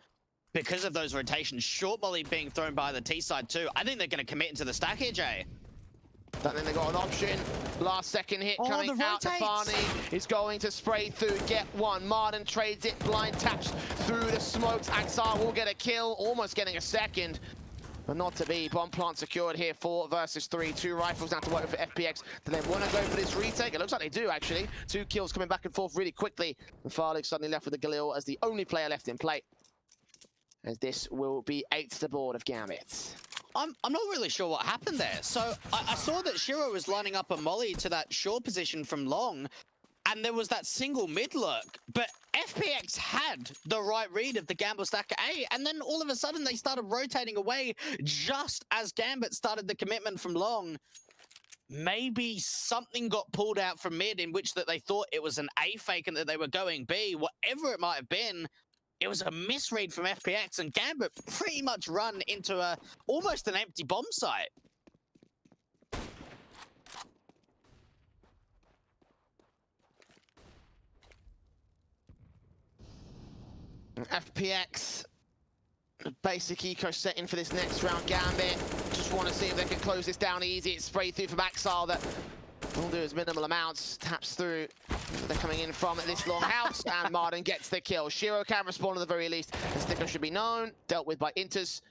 because of those rotations, short volley being thrown by the T side too. I think they're going to commit into the stack here, Jay. Don't think they got an option. Last second hit coming out. nafany is going to spray through, get one. Maden trades it, blind taps through the smokes. Axar will get a kill, almost getting a second, but not to be. Bomb plant secured here, 4 versus 3. 2 rifles now to work with for FPX. Do they want to go for this retake? It looks like they do, actually. 2 kills coming back and forth really quickly. And Farlig suddenly left with the Galil as the only player left in play, as this will be 8 to the board of Gambit. I'm not really sure what happened there. So I saw that Shiro was lining up a molly to that short position from long, and there was that single mid lurk, but FPX had the right read of the gamble stack A, and then all of a sudden they started rotating away just as Gambit started the commitment from long. Maybe something got pulled out from mid in which that they thought it was an A fake and that they were going B. Whatever it might have been, it was a misread from FPX, and Gambit pretty much run into almost an empty bomb site. FPX, basic eco setting for this next round. Gambit just want to see if they can close this down easy. It's sprayed through from Axar that will do his minimal amounts. Taps through. They're coming in from this long house, and Maden gets the kill. Shiro can respond at the very least. And STYKO should be known. Dealt with by interz.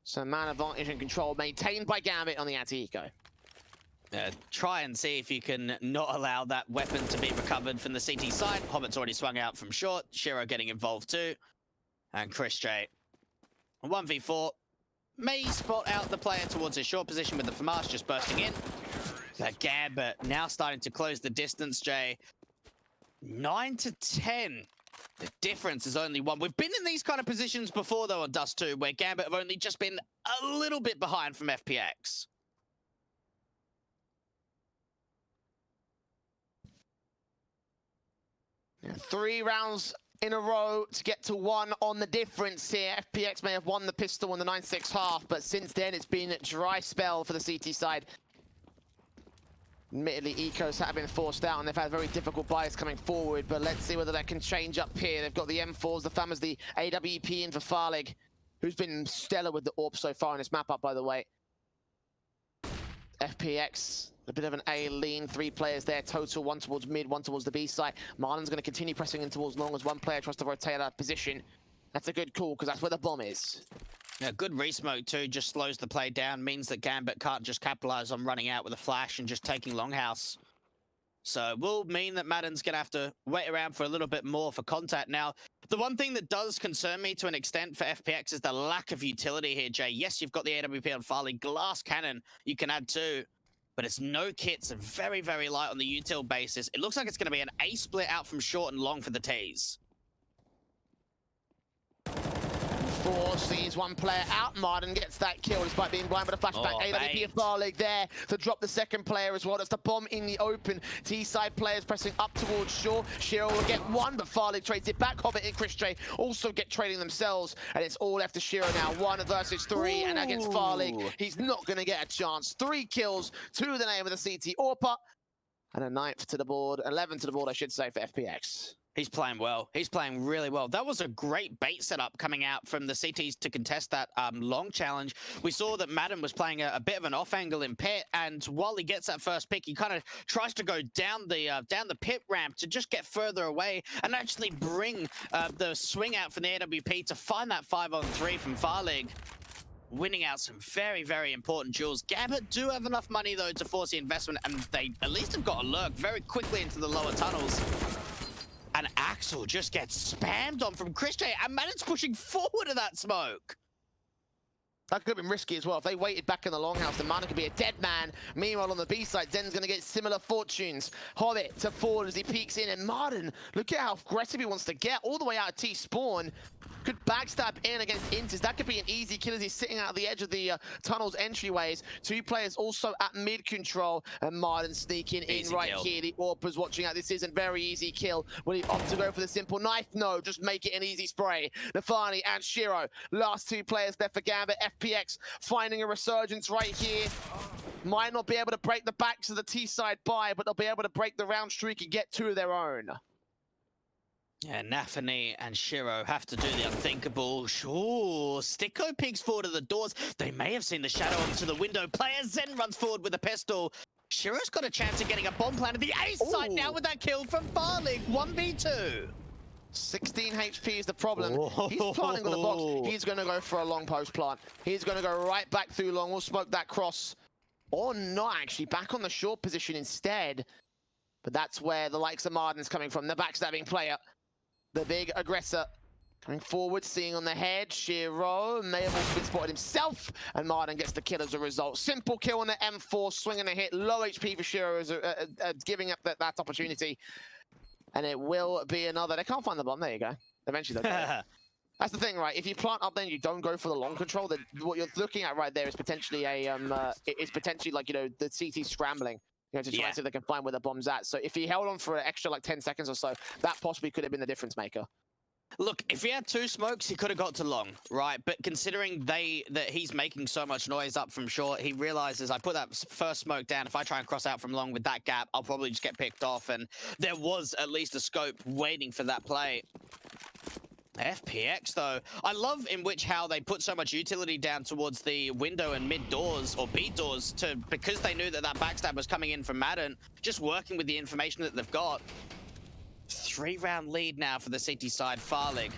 So man advantage and control maintained by Gambit on the anti-eco. Try and see if you can not allow that weapon to be recovered from the CT side. Hobbit's already swung out from short. Shiro getting involved too. And chrisj, 1v4. May spot out the player towards his short position with the FAMAS just bursting in. But Gambit now starting to close the distance, Jay. 9 to 10. The difference is only 1. We've been in these kind of positions before, though, on Dust2, where Gambit have only just been a little bit behind from FPX. Yeah, 3 rounds in a row to get to 1 on the difference here. FPX may have won the pistol in the 9-6 half, but since then it's been a dry spell for the CT side. Admittedly, Ecos have been forced out and they've had very difficult buys coming forward, but let's see whether that can change up here. They've got the M4s, the FAMAs, the AWP in for Farlig, who's been stellar with the AWP so far in this map up, by the way. FPX, a bit of an A lean, 3 players there total, 1 towards mid, 1 towards the B side. Maden's going to continue pressing in towards long as 1 player tries to rotate out of position. That's a good call because that's where the bomb is. Yeah, good resmoke too, just slows the play down, means that Gambit can't just capitalize on running out with a flash and just taking Longhouse. So will mean that Maden's going to have to wait around for a little bit more for contact. Now, the one thing that does concern me to an extent for FPX is the lack of utility here, Jay. Yes, you've got the AWP on Farlig, glass cannon you can add too, but it's no kits and very, very light on the util basis. It looks like it's going to be an A split out from short and long for the T's. Sees 1 player out. Maden gets that kill despite being blind, but a flashback. AWP of Farlig there to drop the 2nd player as well. That's the bomb in the open. T-side players pressing up towards shore. Shiro will get 1, but Farlig trades it back. Hobbit and chrisj also get trading themselves, and it's all left to Shiro now. 1 versus 3, and against Farlig, he's not going to get a chance. 3 kills to the name of the CT AWPer, and a 9th to the board, 11 to the board, I should say, for FPX. He's playing well. He's playing really well. That was a great bait setup coming out from the CTs to contest that long challenge. We saw that Maden was playing a bit of an off angle in pit, and while he gets that first pick, he kind of tries to go down the pit ramp to just get further away and actually bring the swing out from the AWP to find that 5-on-3 from Farlig, winning out some very, very important jewels. Gambit do have enough money, though, to force the investment, and they at least have got a lurk very quickly into the lower tunnels. And Axel just gets spammed on from chrisj, and Maden's pushing forward to that smoke. That could have been risky as well. If they waited back in the longhouse, then Maden could be a dead man. Meanwhile, on the B side, zehN's going to get similar fortunes. Hobbit to forward as he peeks in, and Maden, look at how aggressive he wants to get all the way out of T-spawn. Could backstab in against interz. That could be an easy kill as he's sitting out the edge of the tunnel's entryways. 2 players also at mid control, and Maden sneaking in right here. The AWPer's watching out. This isn't very easy kill. Will he opt to go for the simple knife? No, just make it an easy spray. nafany and Shiro, last 2 players left for Gambit. FPX finding a resurgence right here. Might not be able to break the backs of the T-side buy, but they'll be able to break the round streak and get 2 of their own. Yeah, nafany and Shiro have to do the unthinkable. Sure, STYKO peeks forward to the doors. They may have seen the shadow onto the window. Player zehN runs forward with a pistol. Shiro's got a chance of getting a bomb planted. The ace side now with that kill from Farlig. 1v2. 16 HP is the problem. He's planting on the box. He's going to go for a long post plant. He's going to go right back through long. We'll smoke that cross. Or not, actually. Back on the short position instead. But that's where the likes of Maden's coming from. The backstabbing player. The big aggressor coming forward, seeing on the head. Shiro may have also been spotted himself, and Maden gets the kill as a result. Simple kill on the M4, swinging a hit. Low HP for Shiro as giving up that opportunity. And it will be another. They can't find the bomb. There you go. Eventually they'll get it. That's the thing, right? If you plant up, then you don't go for the long control. Then what you're looking at right there is potentially a it's potentially like, you know, the CT scrambling. You know, to try and see if they can find where the bomb's at. So if he held on for an extra like 10 seconds or so, that possibly could have been the difference maker. Look, if he had 2 smokes, he could have got to long, right? But considering that he's making so much noise up from short, he realizes I put that first smoke down. If I try and cross out from long with that gap, I'll probably just get picked off. And there was at least a scope waiting for that play. FPX, though, I love in which how they put so much utility down towards the window and mid doors or B doors because they knew that backstab was coming in from Maden, just working with the information that they've got. 3-round lead now for the CT side. Farlig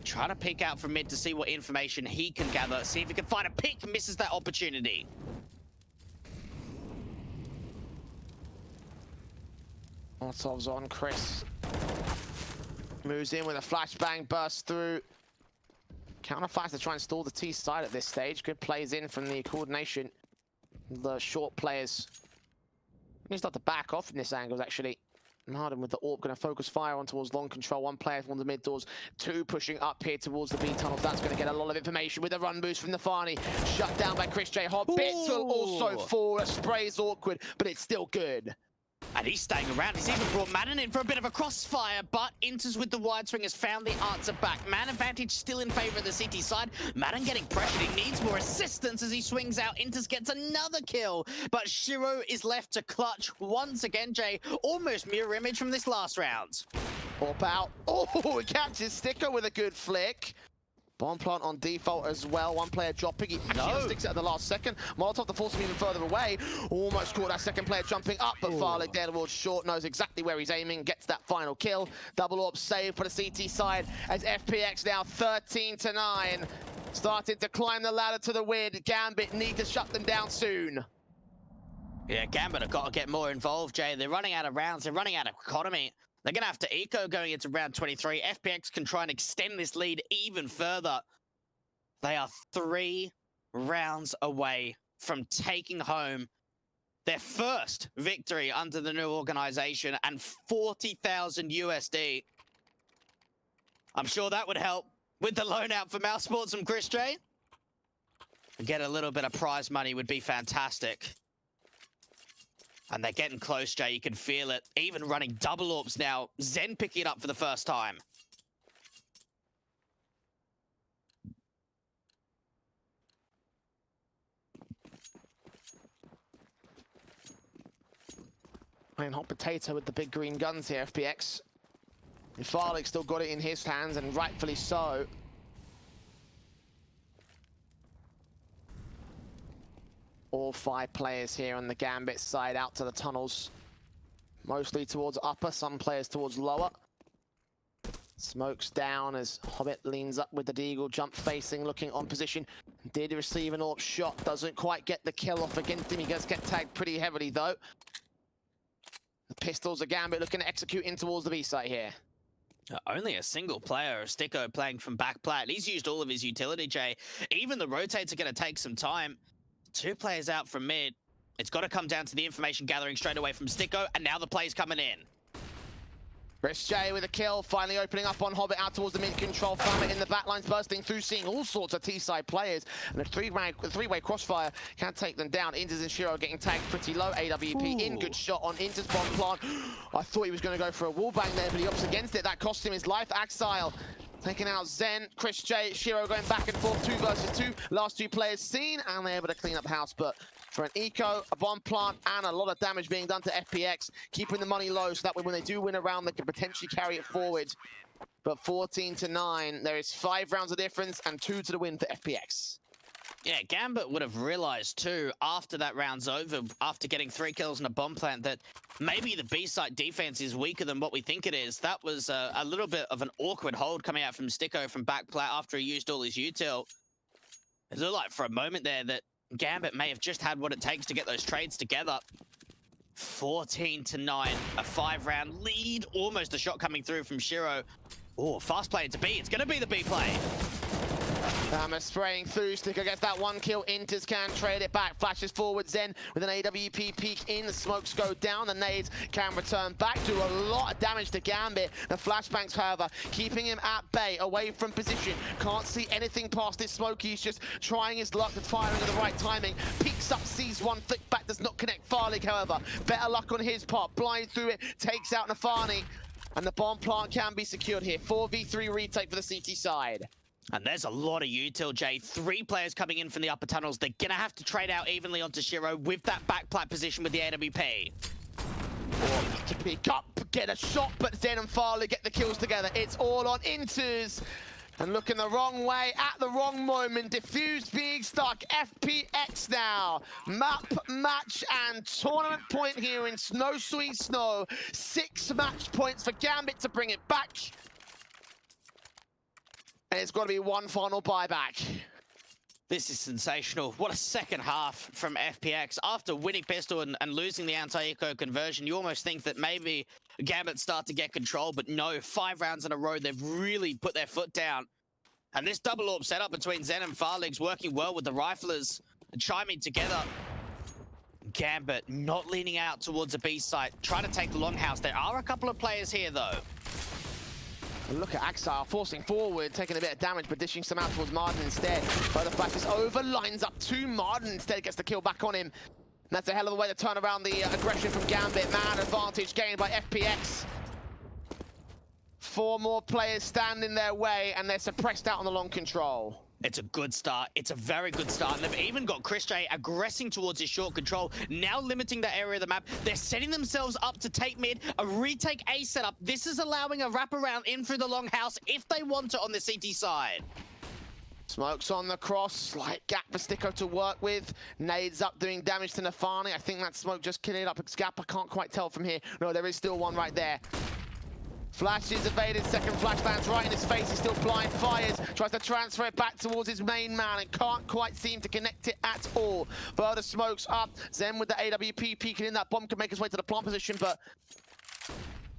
Trying to peek out from mid to see what information he can gather. See if he can find a pick. Misses that opportunity. Molotov's on chrisj. Moves in with a flashbang, bursts through. Counterfires to try and stall the T side at this stage. Good plays in from the coordination. The short players. He's not to back off in this angle, actually. Maden with the AWP going to focus fire on towards long control. One player from the mid doors, two pushing up here towards the B tunnels. That's going to get a lot of information with a run boost from nafany. Shut down by chrisj. Hobbits will also fall. A spray's awkward, but it's still good. And he's staying around. He's even brought Maden in for a bit of a crossfire, but interz with the wide swing has found the answer back. Man advantage still in favor of the CT side. Maden getting pressured. He needs more assistance as he swings out. interz gets another kill, but shiro is left to clutch once again, Jay. Almost mirror image from this last round. Pop out. Oh, he catches STYKO with a good flick. Bomb plant on default as well. One player dropping. He actually sticks it at the last second. Molotov to force him even further away. Almost caught that second player jumping up, but Farlig there towards short. Knows exactly where he's aiming. Gets that final kill. Double AWP save for the CT side as FPX now 13-9. Starting to climb the ladder to the win. Gambit need to shut them down soon. Yeah, Gambit have got to get more involved, Jay. They're running out of rounds. They're running out of economy. They're going to have to eco going into round 23. FPX can try and extend this lead even further. They are 3 rounds away from taking home their first victory under the new organization and 40,000 USD. I'm sure that would help with the loan out for Mouse Sports from chrisj. Get a little bit of prize money would be fantastic. And they're getting close, Jay. You can feel it. Even running double AWPs now. zehN picking it up for the first time. Playing hot potato with the big green guns here, FPX. And Farlig still got it in his hands, and rightfully so. All 5 players here on the Gambit side out to the tunnels. Mostly towards upper, some players towards lower. Smokes down as Hobbit leans up with the deagle, jump facing, looking on position. Did receive an AWP shot, doesn't quite get the kill off against him. He does get tagged pretty heavily though. The pistols are Gambit looking to execute in towards the B site here. Only a single player, STYKO, playing from back plat. He's used all of his utility, Jay. Even the rotates are going to take some time. 2 players out from mid. It's got to come down to the information gathering straight away from STYKO, and now the play's coming in. chrisj with a kill, finally opening up on Hobbit out towards the mid-control. Found it in the backlines, bursting through, seeing all sorts of T-side players. And a three-way crossfire can take them down. interz and shiro getting tagged pretty low. AWP in, good shot on interz bomb plant. I thought he was going to go for a wallbang there, but he opts against it. That cost him his life. Axile taking out zehN, chrisj, shiro going back and forth, 2 versus 2. Last 2 players seen, and they're able to clean up house. But for an eco, a bomb plant, and a lot of damage being done to FPX, keeping the money low so that way when they do win a round, they can potentially carry it forward. But 14-9, there is 5 rounds of difference and 2 to the win for FPX. Yeah, Gambit would have realized too, after that round's over, after getting 3 kills in a bomb plant, that maybe the B-site defense is weaker than what we think it is. That was a little bit of an awkward hold coming out from STYKO from back plat after he used all his util. It looked like for a moment there that Gambit may have just had what it takes to get those trades together. 14-9, a 5-round lead, almost a shot coming through from shiro. Oh, fast play into B. It's going to be the B play. Hammer spraying through. STYKO gets that 1 kill. interz can trade it back. Flashes forward. zehN with an AWP peek in. The smokes go down. The nades can return back. Do a lot of damage to Gambit. The flashbangs, however, keeping him at bay, away from position. Can't see anything past this smoke. He's just trying his luck and firing at the right timing. Peeks up, sees one, flick back, does not connect. Farlig, however, better luck on his part. Blind through it, takes out nafany. And the bomb plant can be secured here. 4v3 retake for the CT side. And there's a lot of util, Jay. 3 players coming in from the upper tunnels. They're going to have to trade out evenly onto shiro with that back plat position with the AWP. To pick up, get a shot, but zehN and Farlig get the kills together. It's all on interz. And looking the wrong way at the wrong moment. Diffused being stuck. FPX now. Map, match, and tournament point here in Snow Sweet Snow. 6 match points for Gambit to bring it back. and it's got to be one final buyback. This is sensational. What a second half from FPX. After winning pistol and losing the anti-eco conversion, you almost think that maybe Gambit start to get control, but no, 5 rounds in a row, they've really put their foot down. And this double AWP setup between zehN and Farlig's working well with the riflers chiming together. Gambit not leaning out towards a B site, trying to take the longhouse. There are a couple of players here, though. Look at Axile forcing forward, taking a bit of damage, but dishing some out towards Maden instead. But the flash is over, lines up to Maden instead, gets the kill back on him. And that's a hell of a way to turn around the aggression from Gambit. Man advantage gained by FPX. 4 more players stand in their way, and they're suppressed out on the long control. It's a good start. It's a very good start. And they've even got chrisj aggressing towards his short control, now limiting the area of the map. They're setting themselves up to take mid, a retake A setup. This is allowing a wraparound in through the long house if they want it on the CT side. Smokes on the cross, slight gap for STYKO to work with. Nades up doing damage to nafany. I think that smoke just killing it up its gap. I can't quite tell from here. No, there is still one right there. Flash is evaded, second flash lands right in his face, he's still blind, fires, tries to transfer it back towards his main man and can't quite seem to connect it at all. Further smokes up, zehN with the AWP peeking in, that bomb can make his way to the plant position, but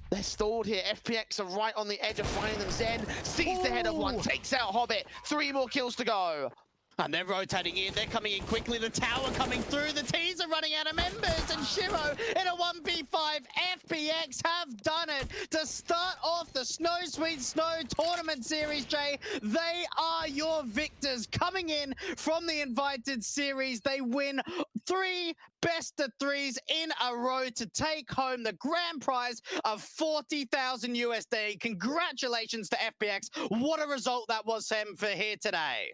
they're stalled here. FPX are right on the edge of finding them. zehN sees the head of one, takes out Hobbit, 3 more kills to go. And they're rotating in, they're coming in quickly, the tower coming through, the T's are running out of members, and Shiro in a 1v5, FPX have done it to start off the Snow Sweet Snow Tournament Series, Jay. They are your victors coming in from the invited series. They win 3 best of 3s in a row to take home the grand prize of 40,000 USD. Congratulations to FPX. What a result that was, Sam, for here today.